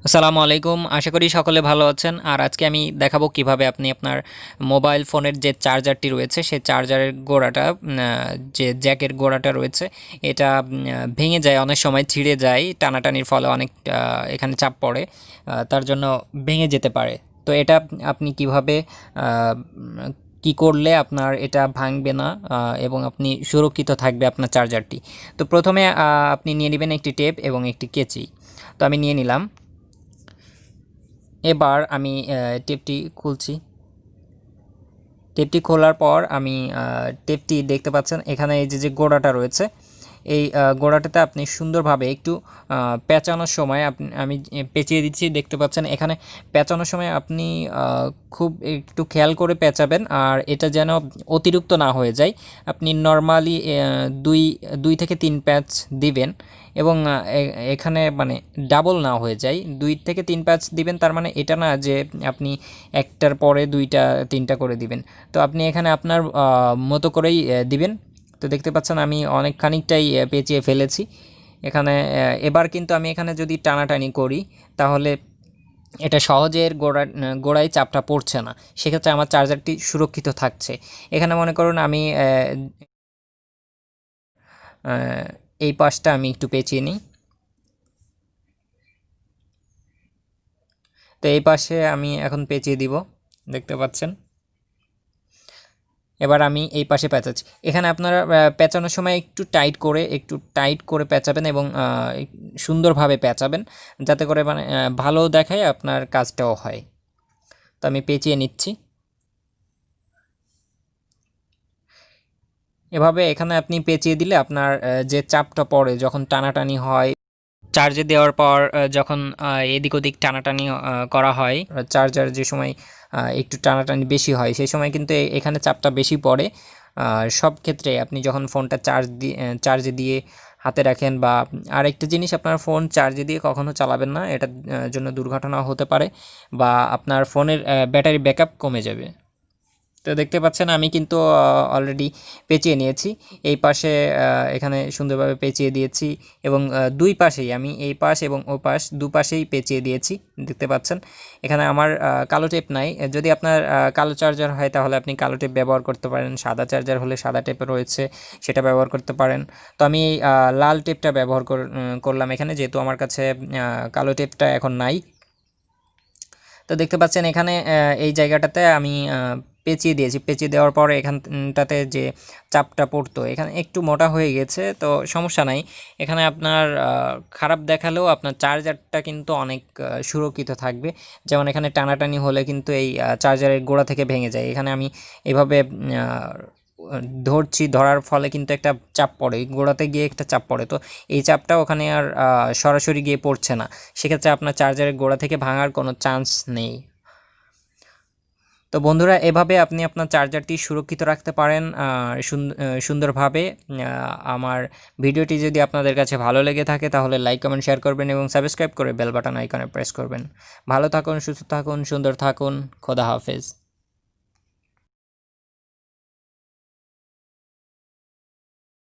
আসসালামু আলাইকুম। আশা করি সকলে ভালো আছেন। আর আজকে আমি দেখাবো কিভাবে আপনি আপনার মোবাইল ফোনের যে চার্জারটি রয়েছে সেই চার্জারের গোড়াটা যে জ্যাকের গোড়াটা রয়েছে এটা ভেঙে যায়, অনেক সময় ছিঁড়ে যায়, টানাটানির ফলে অনেক এখানে চাপ পড়ে, তার জন্য ভেঙে যেতে পারে। তো এটা আপনি কিভাবে কি করলে আপনার এটা ভাঙবে না এবং আপনি সুরক্ষিত থাকবে আপনার চার্জারটি। তো প্রথমে আপনি নিয়ে নেবেন একটি টেপ এবং একটি কেচি। তো আমি নিয়ে নিলাম। এবার আমি টেপটি খুলছি। টেপটি খোলার পর আমি টেপটি দেখতে পাচ্ছেন এখানে এই যে গোড়াটা রয়েছে, এই গোড়াটাতে আপনি সুন্দরভাবে একটু পেঁচানোর সময় আমি পেঁচিয়ে দিচ্ছি। দেখতে পাচ্ছেন এখানে পেঁচানোর সময় আপনি খুব একটু খেয়াল করে পেঁচাবেন, আর এটা যেন অতিরিক্ত না হয়ে যায়। আপনি নর্মালি দুই দুই থেকে তিন প্যাচ দিবেন এবং এখানে মানে ডাবল না হয়ে যায়, 2 থেকে 3 প্যাচ দিবেন। তার মানে এটা না যে আপনি একটার পরে দুইটা তিনটা করে দিবেন। তো আপনি এখানে আপনার মতো করেই দিবেন। তো দেখতে পাচ্ছেন আমি অনেক খানিকটাই পেঁচিয়ে ফেলেছি এখানে। এবার কিন্তু আমি এখানে যদি টানাটানি করি তাহলে এটা সহজে এর গোড়ায় চাপটা পড়ছে না, সেক্ষেত্রে আমার চার্জারটি সুরক্ষিত থাকছে। এখানে মনে করুন আমি এই পাশটা আমি একটু পেঁচিয়ে নিই। তো এই পাশে আমি এখন পেঁচিয়ে দিব, দেখতে পাচ্ছেন। এবার আমি এই পাশে পেঁচাচ্ছি। এখানে আপনারা পেঁচানোর সময় একটু টাইট করে পেঁচাবেন এবং সুন্দরভাবে পেঁচাবেন, যাতে করে মানে ভালো দেখায়, আপনার কাজটাও হয়। তো আমি পেঁচিয়ে নিচ্ছি। এভাবে এখানে আপনি পেঁচিয়ে দিলে আপনার যে চাপটা পড়ে যখন টানাটানি হয়, চার্জে দেওয়ার পর যখন এদিক ওদিক টানাটানি করা হয়, চার্জার যে সময় একটু টানাটানি বেশি হয় সেই সময় কিন্তু এখানে চাপটা বেশি পড়ে। সব ক্ষেত্রে আপনি যখন ফোনটা চার্জে দিয়ে হাতে রাখেন, বা আরেকটা জিনিস, আপনার ফোন চার্জে দিয়ে কখনো চালাবেন না, এটার জন্য দুর্ঘটনা হতে পারে বা আপনার ফোনের ব্যাটারি ব্যাকআপ কমে যাবে। তো দেখতে পাচ্ছেন আমি কিন্তু অলরেডি পেঁচিয়ে নিয়েছি। এই পাশে এখানে সুন্দরভাবে পেঁচিয়ে দিয়েছি এবং দুই পাশেই আমি এই পাশ এবং ও পাশ দুপাশেই পেঁচিয়ে দিয়েছি, দেখতে পাচ্ছেন। এখানে আমার কালো টেপ নাই। যদি আপনার কালো চার্জার হয় তাহলে আপনি কালো টেপ ব্যবহার করতে পারেন, সাদা চার্জার হলে সাদা টেপ রয়েছে সেটা ব্যবহার করতে পারেন। তো আমি লাল টেপটা ব্যবহার করলাম এখানে, যেহেতু আমার কাছে কালো টেপটা এখন নাই। তো দেখতে পাচ্ছেন এখানে এই জায়গাটাতে আমি পেঁচিয়ে দিয়েছি। পেঁচিয়ে দেওয়ার পরে এখানটাতে যে চাপটা পড়তো এখানে একটু মোটা হয়ে গেছে, তো সমস্যা নাই। এখানে আপনার খারাপ দেখালেও আপনার চার্জারটা কিন্তু অনেক সুরক্ষিত থাকবে। যেমন এখানে টানাটানি হলে কিন্তু এই চার্জারের গোড়া থেকে ভেঙে যায়। এখানে আমি এভাবে ধরছি, ধরার ফলে কিন্তু একটা চাপ পড়ে, গোড়াতে গিয়ে একটা চাপ পড়ে। তো এই চাপটা ওখানে আর সরাসরি গিয়ে পড়ছে না, সেক্ষেত্রে আপনার চার্জারের গোড়া থেকে ভাঙার কোনো চান্স নেই। তো বন্ধুরা, এভাবে আপনি আপনার চার্জারটি সুরক্ষিত রাখতে পারেন সুন্দরভাবে। আমার ভিডিওটি যদি আপনাদের কাছে ভালো লেগে থাকে তাহলে লাইক কমেন্ট শেয়ার করবেন এবং সাবস্ক্রাইব করে বেল বাটন আইকনে প্রেস করবেন। ভালো থাকুন, সুস্থ থাকুন, সুন্দর থাকুন। খোদা হাফেজ।